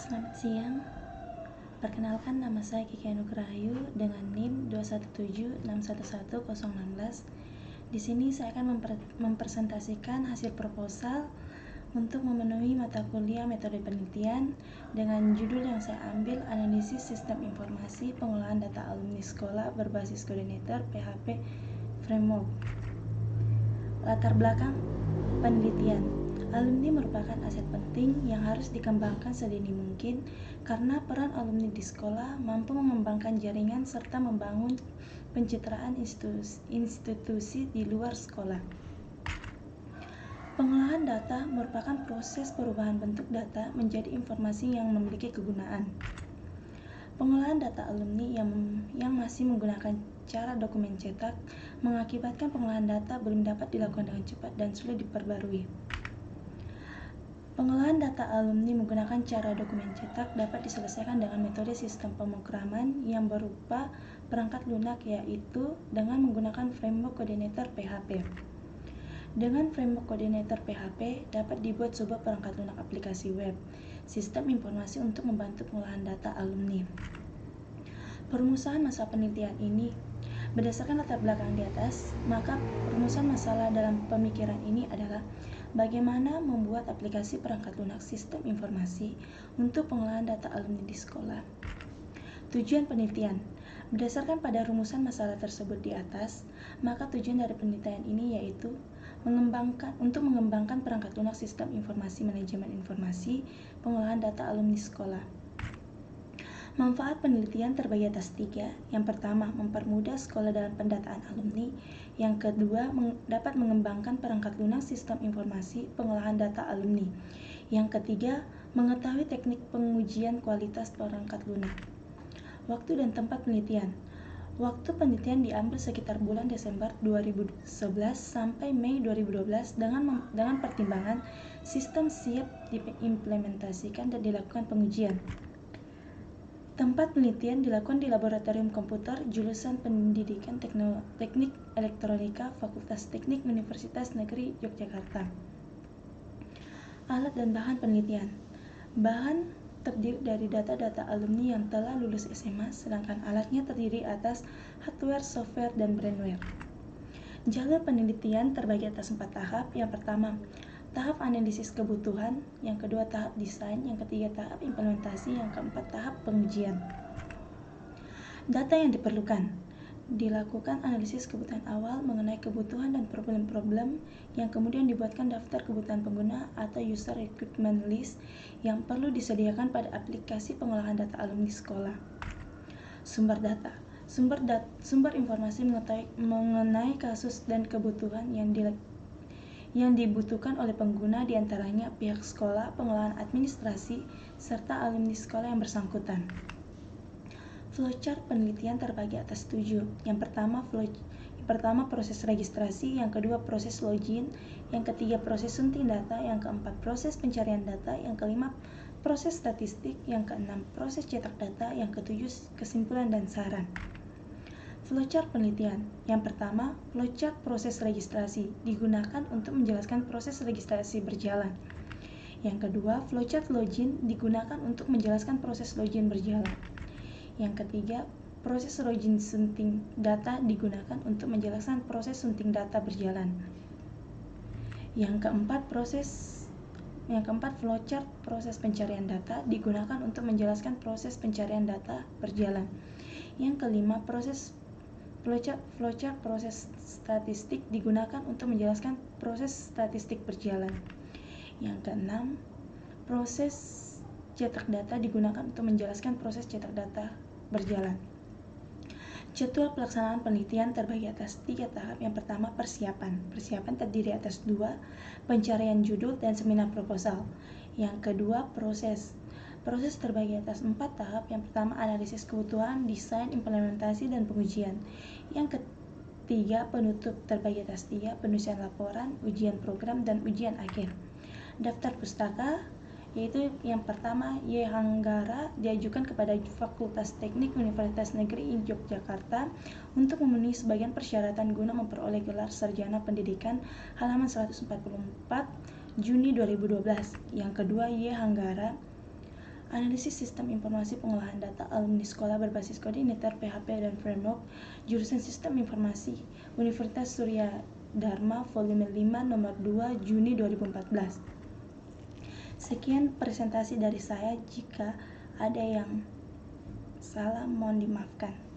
Selamat siang. Perkenalkan, nama saya Kiki Anugrahayu dengan NIM 217611016. Di sini saya akan mempresentasikan hasil proposal untuk memenuhi mata kuliah metode penelitian dengan judul yang saya ambil, Analisis Sistem Informasi Pengolahan Data Alumni Sekolah Berbasis Coordinator PHP Framework. Latar belakang penelitian. Alumni merupakan aset penting yang harus dikembangkan sedini mungkin karena peran alumni di sekolah mampu mengembangkan jaringan serta membangun pencitraan institusi di luar sekolah. Pengolahan data merupakan proses perubahan bentuk data menjadi informasi yang memiliki kegunaan. Pengolahan data alumni yang masih menggunakan cara dokumen cetak mengakibatkan pengolahan data belum dapat dilakukan dengan cepat dan sulit diperbarui. Pengolahan data alumni menggunakan cara dokumen cetak dapat diselesaikan dengan metode sistem pemrograman yang berupa perangkat lunak, yaitu dengan menggunakan framework coordinator PHP. Dengan framework coordinator PHP dapat dibuat sebuah perangkat lunak aplikasi web, sistem informasi untuk membantu pengolahan data alumni. Perumusan masalah penelitian ini. Berdasarkan latar belakang di atas, maka perumusan masalah dalam pemikiran ini adalah bagaimana membuat aplikasi perangkat lunak sistem informasi untuk pengolahan data alumni di sekolah. Tujuan penelitian. Berdasarkan pada rumusan masalah tersebut di atas, maka tujuan dari penelitian ini yaitu mengembangkan perangkat lunak sistem informasi manajemen informasi pengolahan data alumni sekolah. Manfaat penelitian terbagi atas 3. Yang pertama, mempermudah sekolah dalam pendataan alumni. Yang kedua, dapat mengembangkan perangkat lunak sistem informasi pengolahan data alumni. Yang ketiga, mengetahui teknik pengujian kualitas perangkat lunak. Waktu dan tempat penelitian. Waktu penelitian diambil sekitar bulan Desember 2011 sampai Mei 2012 dengan pertimbangan sistem siap diimplementasikan dan dilakukan pengujian. Tempat penelitian dilakukan di Laboratorium Komputer Jurusan Pendidikan Teknik Elektronika Fakultas Teknik Universitas Negeri Yogyakarta. Alat dan bahan penelitian. Bahan terdiri dari data-data alumni yang telah lulus SMA, sedangkan alatnya terdiri atas hardware, software, dan brainware. Jalur penelitian terbagi atas 4 tahap. Yang pertama, tahap analisis kebutuhan, yang kedua tahap desain, yang ketiga tahap implementasi, yang keempat tahap pengujian. Data yang diperlukan. Dilakukan analisis kebutuhan awal mengenai kebutuhan dan problem-problem yang kemudian dibuatkan daftar kebutuhan pengguna atau user requirement list yang perlu disediakan pada aplikasi pengolahan data alumni sekolah. Sumber data. Sumber informasi mengenai kasus dan kebutuhan yang dibutuhkan oleh pengguna, diantaranya pihak sekolah, pengolahan administrasi, serta alumni sekolah yang bersangkutan. Flowchart penelitian terbagi atas 7. Yang pertama proses registrasi, yang kedua proses login, yang ketiga proses sunting data, yang keempat proses pencarian data, yang kelima proses statistik, yang keenam proses cetak data, yang ketujuh kesimpulan dan saran. Flowchart penelitian. Yang pertama, flowchart proses registrasi digunakan untuk menjelaskan proses registrasi berjalan. Yang kedua, flowchart login digunakan untuk menjelaskan proses login berjalan. Yang ketiga, proses login sunting data digunakan untuk menjelaskan proses sunting data berjalan. Yang keempat, flowchart proses pencarian data digunakan untuk menjelaskan proses pencarian data berjalan. Yang kelima, flowchart proses statistik digunakan untuk menjelaskan proses statistik berjalan. Yang keenam, proses cetak data digunakan untuk menjelaskan proses cetak data berjalan. Jadwal pelaksanaan penelitian terbagi atas 3 tahap. Yang pertama, persiapan. Persiapan terdiri atas 2, pencarian judul dan seminar proposal. Yang kedua, proses. Proses terbagi atas 4 tahap. Yang pertama, analisis kebutuhan, desain, implementasi, dan pengujian. Yang ketiga, penutup terbagi atas 3, penulisan laporan, ujian program, dan ujian akhir. Daftar pustaka, yaitu yang pertama, Y. Hanggara, diajukan kepada Fakultas Teknik Universitas Negeri Yogyakarta untuk memenuhi sebagian persyaratan guna memperoleh gelar sarjana pendidikan, halaman 144, Juni 2012. Yang kedua, Y. Hanggara Analisis Sistem Informasi Pengolahan Data Alumni Sekolah Berbasis Koordinator PHP dan Framework, Jurusan Sistem Informasi, Universitas Surya Dharma, Volume 5, Nomor 2, Juni 2014. Sekian presentasi dari saya. Jika ada yang salah, mohon dimaafkan.